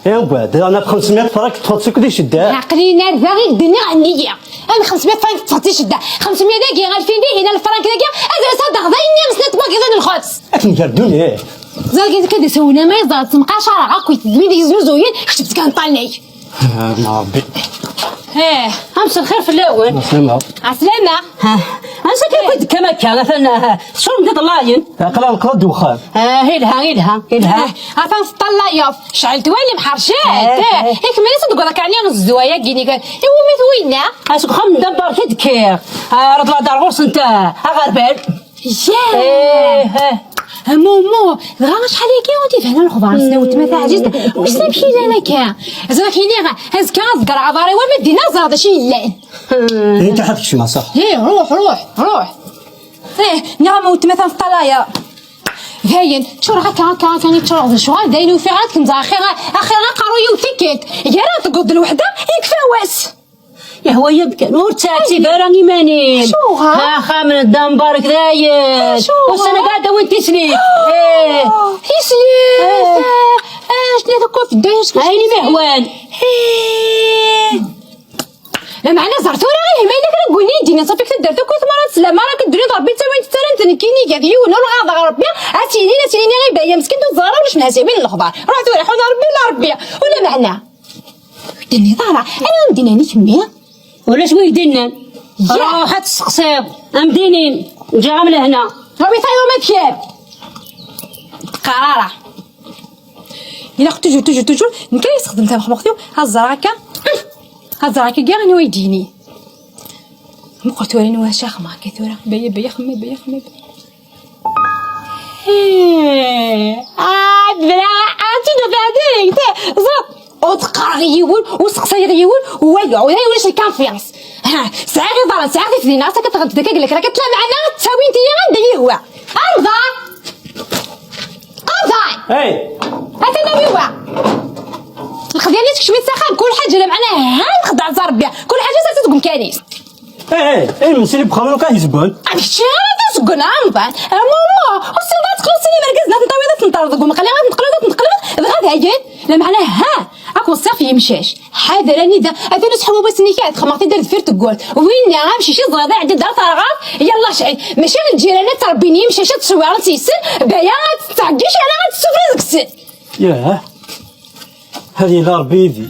يا بعد انا ب 500 فرنك تفوتك دي شده عقلي نار باغي الدنيا عنيا انا 500 فرنك تفوتي شده 500 داكي 2000 دي هنا الفرنك داكي هذا صدق ضيني مسنت باكي زاد الخبز اتنجردوني زاد كده سوينا ما يزاد تبقى شرع كويت زميلي زوزوين كتبت كنطلني يا ربي امس الخير في الاول مسلمة عسلامة انا ساكن كنت كما كان فانا شنو بدات اللاين عقلها القرد وخان هيلها عرفان طلع ياف شعلت وين محرشات هيك ما نسد قولك عليا نص زوايا كيني قال ايوا ميت وينا اسك خم دبر كدكير رد لا دار غرس انت غربال ياه مومو غا شحال هكا وانت فهنا الخضار سناوت ما تعجز واش تمشي لنا كا زعما كاينين هزكا زكر عباري وما دينا زاد شي لا انت حتكشي ما صح روح نعم وانت مثلا في الطلايا هاين شو راك هكا كان يتشرب شو داينو في عاد كنت اخيرا قرويه وتيكيت يا راه تقود الوحده يكفى واس يا هو يبكى نور تاتي براني مانين شو ها خامن الدم بارك داير وانا قاعده وانت سليت يسليت شنو هذاك في الدايش هايني مهوان لا معنا زرتو راه غير ما الا كنقولي دينا صافي كنت درتو كنت مرات سلامه راه كديري ضربي حتى وين تسالنت كيني كاع ديونا الغاضه ربي عتيني غير بايا مسكين الزهره واش مناسبين للخضار رحت ريحوا ربي ولا معنا دني طالع انا مدينا نيك مية ولا شوي دنا روح تسقسيط امدينين وجا عامله هنا ربي طايو ما تكاب قراره الا توجور نكري يستخدم تاع مخبختو هالزراكه كاع غنوا يديني قلت وريني واش خما كثوره بيا خمي بلا انتي دابا زوق وتقريول وسقسيريول ويا ولا شي كونفيونس ساعه غير ساعه في دينا كتغد داك قال لك راه كتلا معنا تساوي انت غندير هو ارضى هذا هو الخديه اللي تكشوي السخان كل حاجه لا معناها ها الخدع زربيه كل حاجه تقوم كانيس المسيري بخامل كان يزبون امشي انا تسقنا عمبان ماما السلطات خلصني مركزنا تنطوي تنطرد خلينا نتقلب غاد هاجين لا معناها ها اكو الصيف يمشاش حاضر راني ذا اثني صحابو بس نيكات خمرتي درت فير تقول وين غنمشي شي زرادة عند دار طرغات يلا شعل ماشي من الجيرانات تربيني مشى شي تصويره تيسن بايا تعقيش انا غتسوف رزق السن ياه هذه دار بيدي